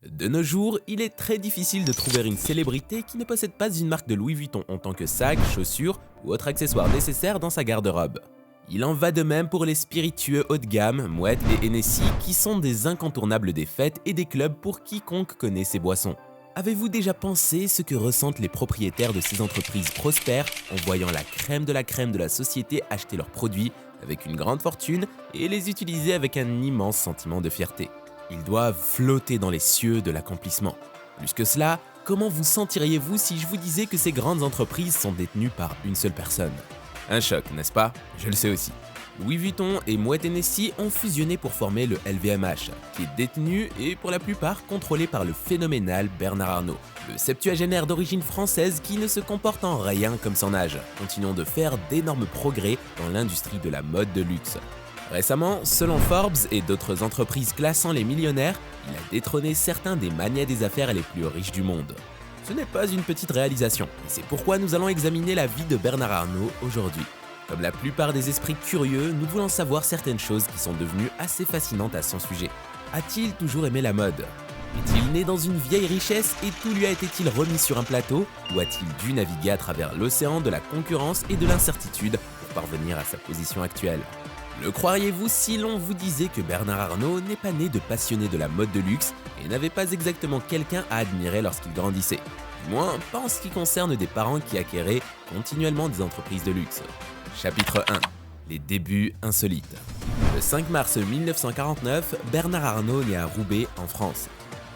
De nos jours, il est très difficile de trouver une célébrité qui ne possède pas une marque de Louis Vuitton en tant que sac, chaussures ou autre accessoire nécessaire dans sa garde-robe. Il en va de même pour les spiritueux haut de gamme, Moët et Hennessy, qui sont des incontournables des fêtes et des clubs pour quiconque connaît ces boissons. Avez-vous déjà pensé ce que ressentent les propriétaires de ces entreprises prospères en voyant la crème de la société acheter leurs produits avec une grande fortune et les utiliser avec un immense sentiment de fierté? Ils doivent flotter dans les cieux de l'accomplissement. Plus que cela, comment vous sentiriez-vous si je vous disais que ces grandes entreprises sont détenues par une seule personne? Un choc, n'est-ce pas? Je le sais aussi. Louis Vuitton et Moët Hennessy ont fusionné pour former le LVMH, qui est détenu et pour la plupart contrôlé par le phénoménal Bernard Arnault, le septuagénaire d'origine française qui ne se comporte en rien comme son âge, continuant de faire d'énormes progrès dans l'industrie de la mode de luxe. Récemment, selon Forbes et d'autres entreprises classant les millionnaires, il a détrôné certains des magnats des affaires les plus riches du monde. Ce n'est pas une petite réalisation, et c'est pourquoi nous allons examiner la vie de Bernard Arnault aujourd'hui. Comme la plupart des esprits curieux, nous voulons savoir certaines choses qui sont devenues assez fascinantes à son sujet. A-t-il toujours aimé la mode? Est-il né dans une vieille richesse et tout lui a été-il remis sur un plateau? Ou a-t-il dû naviguer à travers l'océan de la concurrence et de l'incertitude pour parvenir à sa position actuelle? Le croiriez-vous si l'on vous disait que Bernard Arnault n'est pas né de passionné de la mode de luxe et n'avait pas exactement quelqu'un à admirer lorsqu'il grandissait? Du moins, pas en ce qui concerne des parents qui acquéraient continuellement des entreprises de luxe. Chapitre 1. Les débuts insolites. Le 5 mars 1949, Bernard Arnault naît à Roubaix, en France.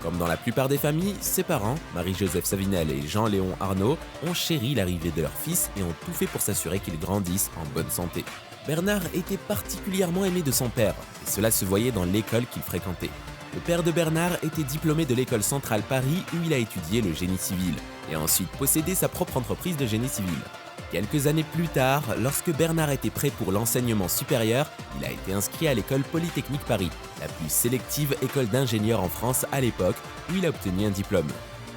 Comme dans la plupart des familles, ses parents, Marie-Joseph Savinel et Jean-Léon Arnault, ont chéri l'arrivée de leur fils et ont tout fait pour s'assurer qu'il grandisse en bonne santé. Bernard était particulièrement aimé de son père, et cela se voyait dans l'école qu'il fréquentait. Le père de Bernard était diplômé de l'école centrale Paris où il a étudié le génie civil, et a ensuite possédé sa propre entreprise de génie civil. Quelques années plus tard, lorsque Bernard était prêt pour l'enseignement supérieur, il a été inscrit à l'école Polytechnique Paris, la plus sélective école d'ingénieurs en France à l'époque, où il a obtenu un diplôme.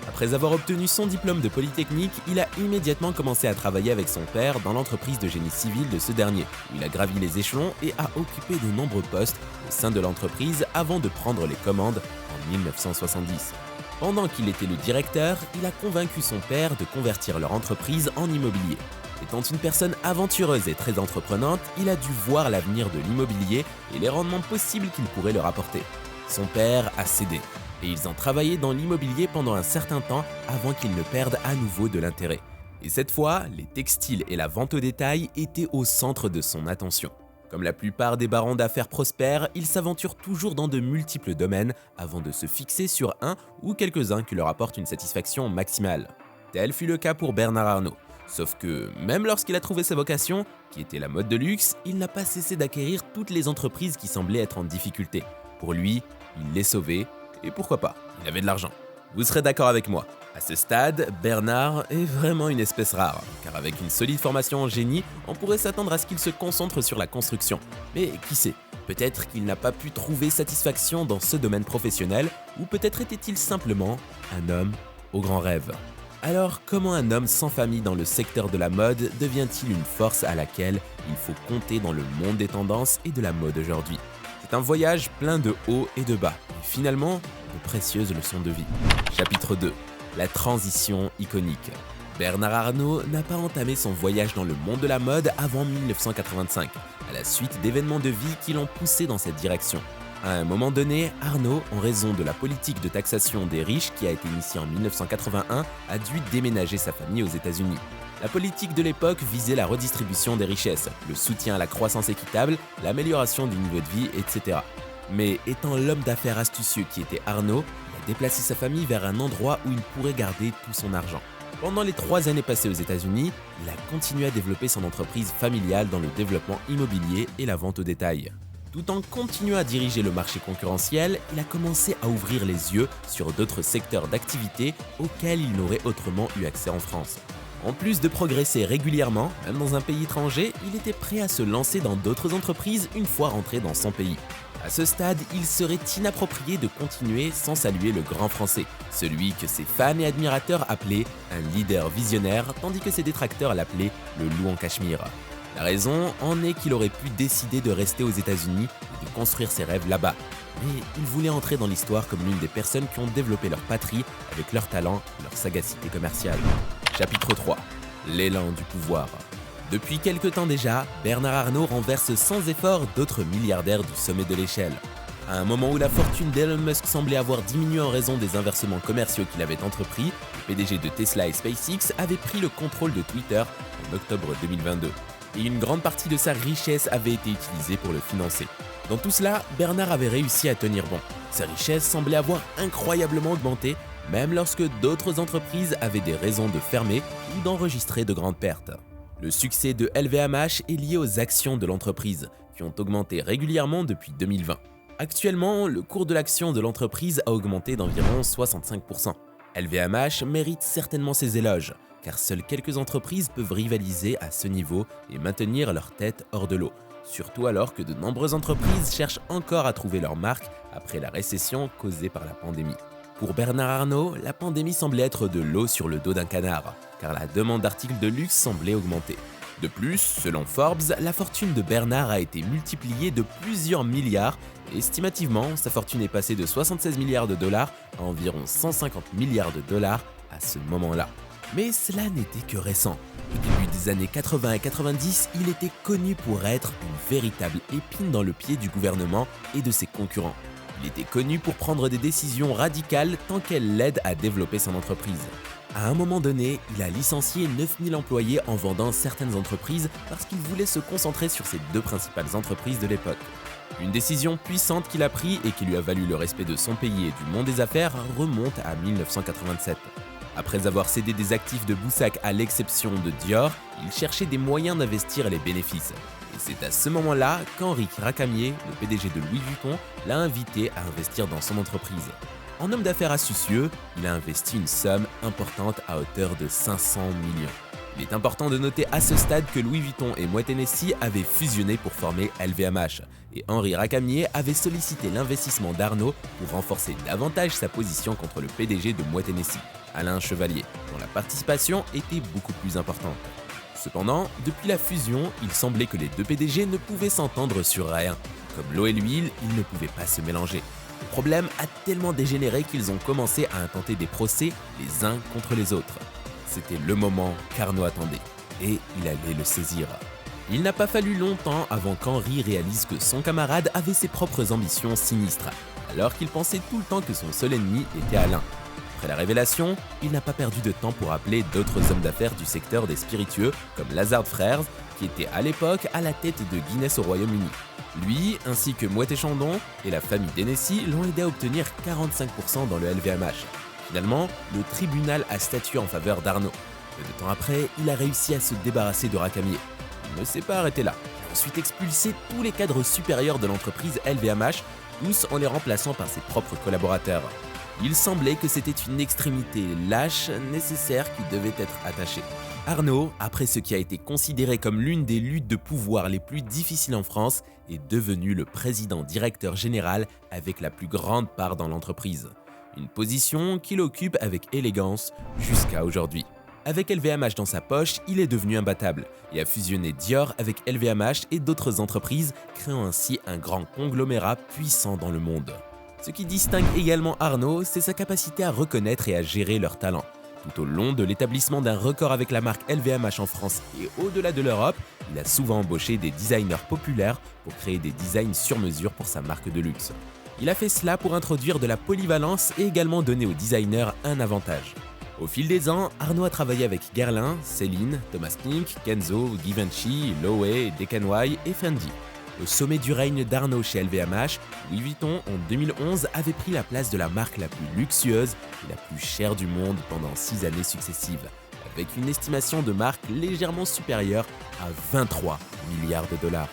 Après avoir obtenu son diplôme de Polytechnique, il a immédiatement commencé à travailler avec son père dans l'entreprise de génie civil de ce dernier, où il a gravi les échelons et a occupé de nombreux postes au sein de l'entreprise avant de prendre les commandes en 1970. Pendant qu'il était le directeur, il a convaincu son père de convertir leur entreprise en immobilier. Étant une personne aventureuse et très entreprenante, il a dû voir l'avenir de l'immobilier et les rendements possibles qu'il pourrait leur apporter. Son père a cédé, et ils ont travaillé dans l'immobilier pendant un certain temps avant qu'ils ne perdent à nouveau de l'intérêt. Et cette fois, les textiles et la vente au détail étaient au centre de son attention. Comme la plupart des barons d'affaires prospères, ils s'aventurent toujours dans de multiples domaines avant de se fixer sur un ou quelques-uns qui leur apportent une satisfaction maximale. Tel fut le cas pour Bernard Arnault. Sauf que, même lorsqu'il a trouvé sa vocation, qui était la mode de luxe, il n'a pas cessé d'acquérir toutes les entreprises qui semblaient être en difficulté. Pour lui, il les sauvait, et pourquoi pas, il avait de l'argent. Vous serez d'accord avec moi. À ce stade, Bernard est vraiment une espèce rare, car avec une solide formation en génie, on pourrait s'attendre à ce qu'il se concentre sur la construction. Mais qui sait, peut-être qu'il n'a pas pu trouver satisfaction dans ce domaine professionnel, ou peut-être était-il simplement un homme aux grands rêves. Alors, comment un homme sans famille dans le secteur de la mode devient-il une force à laquelle il faut compter dans le monde des tendances et de la mode aujourd'hui? C'est un voyage plein de hauts et de bas, et finalement, de précieuses leçons de vie. Chapitre 2. La transition iconique. Bernard Arnault n'a pas entamé son voyage dans le monde de la mode avant 1985, à la suite d'événements de vie qui l'ont poussé dans cette direction. À un moment donné, Arnault, en raison de la politique de taxation des riches qui a été initiée en 1981, a dû déménager sa famille aux États-Unis. La politique de l'époque visait la redistribution des richesses, le soutien à la croissance équitable, l'amélioration du niveau de vie, etc. Mais étant l'homme d'affaires astucieux qui était Arnault, il a déplacé sa famille vers un endroit où il pourrait garder tout son argent. Pendant les 3 années passées aux États-Unis, il a continué à développer son entreprise familiale dans le développement immobilier et la vente au détail. Tout en continuant à diriger le marché concurrentiel, il a commencé à ouvrir les yeux sur d'autres secteurs d'activité auxquels il n'aurait autrement eu accès en France. En plus de progresser régulièrement, même dans un pays étranger, il était prêt à se lancer dans d'autres entreprises une fois rentré dans son pays. À ce stade, il serait inapproprié de continuer sans saluer le grand français, celui que ses fans et admirateurs appelaient un leader visionnaire, tandis que ses détracteurs l'appelaient le loup en cachemire. La raison en est qu'il aurait pu décider de rester aux États-Unis et de construire ses rêves là-bas. Mais il voulait entrer dans l'histoire comme l'une des personnes qui ont développé leur patrie avec leur talent et leur sagacité commerciale. Chapitre 3. L'élan du pouvoir. Depuis quelque temps déjà, Bernard Arnault renverse sans effort d'autres milliardaires du sommet de l'échelle. À un moment où la fortune d'Elon Musk semblait avoir diminué en raison des inversements commerciaux qu'il avait entrepris, le PDG de Tesla et SpaceX avait pris le contrôle de Twitter en octobre 2022. Et une grande partie de sa richesse avait été utilisée pour le financer. Dans tout cela, Bernard avait réussi à tenir bon. Sa richesse semblait avoir incroyablement augmenté, même lorsque d'autres entreprises avaient des raisons de fermer ou d'enregistrer de grandes pertes. Le succès de LVMH est lié aux actions de l'entreprise, qui ont augmenté régulièrement depuis 2020. Actuellement, le cours de l'action de l'entreprise a augmenté d'environ 65%. LVMH mérite certainement ses éloges, car seules quelques entreprises peuvent rivaliser à ce niveau et maintenir leur tête hors de l'eau, surtout alors que de nombreuses entreprises cherchent encore à trouver leur marque après la récession causée par la pandémie. Pour Bernard Arnault, la pandémie semblait être de l'eau sur le dos d'un canard, car la demande d'articles de luxe semblait augmenter. De plus, selon Forbes, la fortune de Bernard a été multipliée de plusieurs milliards et estimativement, sa fortune est passée de 76 milliards de dollars à environ 150 milliards de dollars à ce moment-là. Mais cela n'était que récent. Au début des années 80 et 90, il était connu pour être une véritable épine dans le pied du gouvernement et de ses concurrents. Il était connu pour prendre des décisions radicales tant qu'elles l'aident à développer son entreprise. À un moment donné, il a licencié 9000 employés en vendant certaines entreprises parce qu'il voulait se concentrer sur ses deux principales entreprises de l'époque. Une décision puissante qu'il a prise et qui lui a valu le respect de son pays et du monde des affaires remonte à 1987. Après avoir cédé des actifs de Boussac à l'exception de Dior, il cherchait des moyens d'investir les bénéfices. Et c'est à ce moment-là qu'Henri Racamier, le PDG de Louis Vuitton, l'a invité à investir dans son entreprise. En homme d'affaires astucieux, il a investi une somme importante à hauteur de 500 millions. Il est important de noter à ce stade que Louis Vuitton et Moet Hennessy avaient fusionné pour former LVMH, et Henri Racamier avait sollicité l'investissement d'Arnault pour renforcer davantage sa position contre le PDG de Moet Hennessy, Alain Chevalier, dont la participation était beaucoup plus importante. Cependant, depuis la fusion, il semblait que les deux PDG ne pouvaient s'entendre sur rien. Comme l'eau et l'huile, ils ne pouvaient pas se mélanger. Le problème a tellement dégénéré qu'ils ont commencé à intenter des procès les uns contre les autres. C'était le moment qu'Arnault attendait, et il allait le saisir. Il n'a pas fallu longtemps avant qu'Henri réalise que son camarade avait ses propres ambitions sinistres, alors qu'il pensait tout le temps que son seul ennemi était Alain. Après la révélation, il n'a pas perdu de temps pour appeler d'autres hommes d'affaires du secteur des spiritueux, comme Lazard Frères, qui était à l'époque à la tête de Guinness au Royaume-Uni. Lui, ainsi que Moët & Chandon et la famille d'Hennessy l'ont aidé à obtenir 45% dans le LVMH. Finalement, le tribunal a statué en faveur d'Arnault. Peu de temps après, il a réussi à se débarrasser de Racamier. Il ne s'est pas arrêté là. Il a ensuite expulsé tous les cadres supérieurs de l'entreprise LVMH, tous en les remplaçant par ses propres collaborateurs. Il semblait que c'était une extrémité lâche nécessaire qui devait être attachée. Arnault, après ce qui a été considéré comme l'une des luttes de pouvoir les plus difficiles en France, est devenu le président directeur général avec la plus grande part dans l'entreprise. Une position qu'il occupe avec élégance jusqu'à aujourd'hui. Avec LVMH dans sa poche, il est devenu imbattable et a fusionné Dior avec LVMH et d'autres entreprises, créant ainsi un grand conglomérat puissant dans le monde. Ce qui distingue également Arnault, c'est sa capacité à reconnaître et à gérer leurs talents. Tout au long de l'établissement d'un record avec la marque LVMH en France et au-delà de l'Europe, il a souvent embauché des designers populaires pour créer des designs sur mesure pour sa marque de luxe. Il a fait cela pour introduire de la polyvalence et également donner aux designers un avantage. Au fil des ans, Arnault a travaillé avec Guerlain, Céline, Thomas Pink, Kenzo, Givenchy, Loewe, DKNY et Fendi. Au sommet du règne d'Arnault chez LVMH, Louis Vuitton en 2011 avait pris la place de la marque la plus luxueuse et la plus chère du monde pendant 6 années successives, avec une estimation de marque légèrement supérieure à 23 milliards de dollars.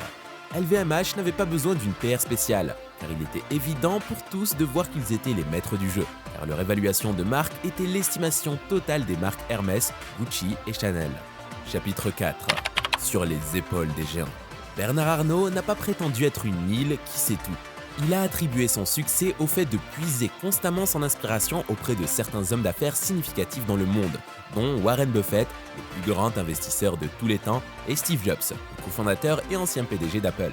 LVMH n'avait pas besoin d'une PR spéciale, car il était évident pour tous de voir qu'ils étaient les maîtres du jeu, car leur évaluation de marque était l'estimation totale des marques Hermès, Gucci et Chanel. Chapitre 4. Sur les épaules des géants. Bernard Arnault n'a pas prétendu être une île qui sait tout. Il a attribué son succès au fait de puiser constamment son inspiration auprès de certains hommes d'affaires significatifs dans le monde, dont Warren Buffett, le plus grand investisseur de tous les temps, et Steve Jobs, le cofondateur et ancien PDG d'Apple.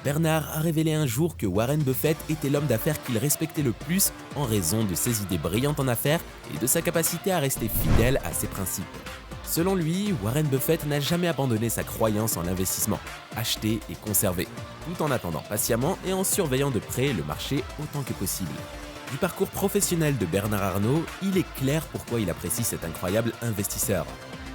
Bernard a révélé un jour que Warren Buffett était l'homme d'affaires qu'il respectait le plus en raison de ses idées brillantes en affaires et de sa capacité à rester fidèle à ses principes. Selon lui, Warren Buffett n'a jamais abandonné sa croyance en l'investissement, acheter et conserver, tout en attendant patiemment et en surveillant de près le marché autant que possible. Du parcours professionnel de Bernard Arnault, il est clair pourquoi il apprécie cet incroyable investisseur.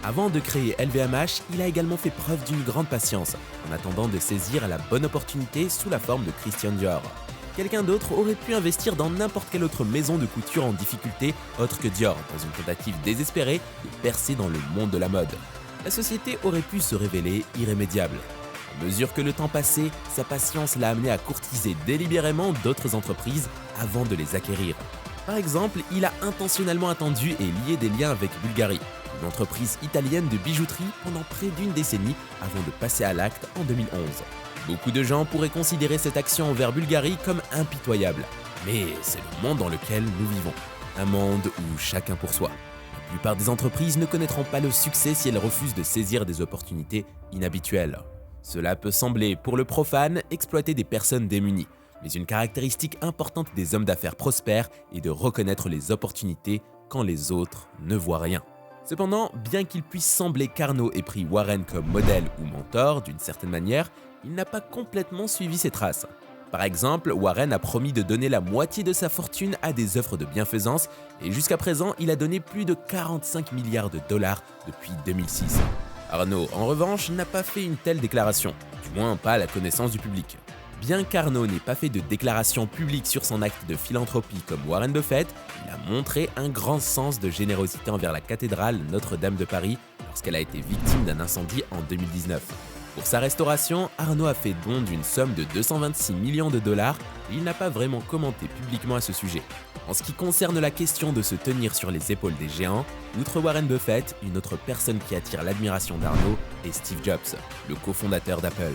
Avant de créer LVMH, il a également fait preuve d'une grande patience, en attendant de saisir la bonne opportunité sous la forme de Christian Dior. Quelqu'un d'autre aurait pu investir dans n'importe quelle autre maison de couture en difficulté autre que Dior, dans une tentative désespérée de percer dans le monde de la mode. La société aurait pu se révéler irrémédiable. À mesure que le temps passait, sa patience l'a amené à courtiser délibérément d'autres entreprises avant de les acquérir. Par exemple, il a intentionnellement attendu et lié des liens avec Bulgari, une entreprise italienne de bijouterie pendant près d'une décennie avant de passer à l'acte en 2011. Beaucoup de gens pourraient considérer cette action envers Bulgari comme impitoyable, mais c'est le monde dans lequel nous vivons. Un monde où chacun pour soi. La plupart des entreprises ne connaîtront pas le succès si elles refusent de saisir des opportunités inhabituelles. Cela peut sembler, pour le profane, exploiter des personnes démunies, mais une caractéristique importante des hommes d'affaires prospères est de reconnaître les opportunités quand les autres ne voient rien. Cependant, bien qu'il puisse sembler qu'Arnault ait pris Warren comme modèle ou mentor d'une certaine manière, il n'a pas complètement suivi ses traces. Par exemple, Warren a promis de donner la moitié de sa fortune à des œuvres de bienfaisance et jusqu'à présent, il a donné plus de 45 milliards de dollars depuis 2006. Arnault, en revanche, n'a pas fait une telle déclaration, du moins pas à la connaissance du public. Bien qu'Arnault n'ait pas fait de déclaration publique sur son acte de philanthropie comme Warren Buffett, il a montré un grand sens de générosité envers la cathédrale Notre-Dame de Paris lorsqu'elle a été victime d'un incendie en 2019. Pour sa restauration, Arnault a fait don d'une somme de 226 millions de dollars et il n'a pas vraiment commenté publiquement à ce sujet. En ce qui concerne la question de se tenir sur les épaules des géants, outre Warren Buffett, une autre personne qui attire l'admiration d'Arnault est Steve Jobs, le cofondateur d'Apple.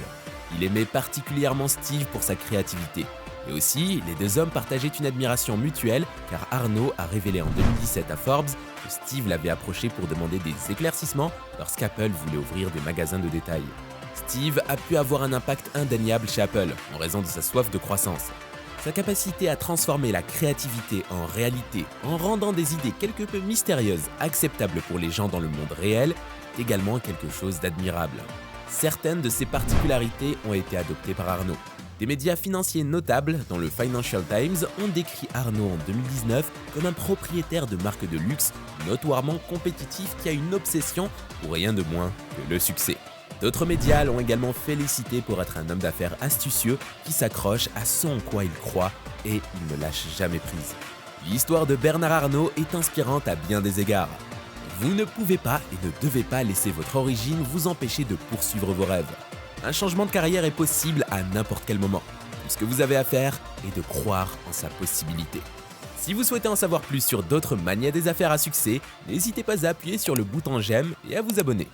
Il aimait particulièrement Steve pour sa créativité. Et aussi, les deux hommes partageaient une admiration mutuelle car Arnault a révélé en 2017 à Forbes que Steve l'avait approché pour demander des éclaircissements lorsqu'Apple voulait ouvrir des magasins de détail. Steve a pu avoir un impact indéniable chez Apple en raison de sa soif de croissance. Sa capacité à transformer la créativité en réalité en rendant des idées quelque peu mystérieuses acceptables pour les gens dans le monde réel est également quelque chose d'admirable. Certaines de ces particularités ont été adoptées par Arnault. Des médias financiers notables, dont le Financial Times, ont décrit Arnault en 2019 comme un propriétaire de marque de luxe notoirement compétitif qui a une obsession pour rien de moins que le succès. D'autres médias l'ont également félicité pour être un homme d'affaires astucieux qui s'accroche à ce en quoi il croit et il ne lâche jamais prise. L'histoire de Bernard Arnault est inspirante à bien des égards. Vous ne pouvez pas et ne devez pas laisser votre origine vous empêcher de poursuivre vos rêves. Un changement de carrière est possible à n'importe quel moment. Tout ce que vous avez à faire est de croire en sa possibilité. Si vous souhaitez en savoir plus sur d'autres manias des affaires à succès, n'hésitez pas à appuyer sur le bouton j'aime et à vous abonner.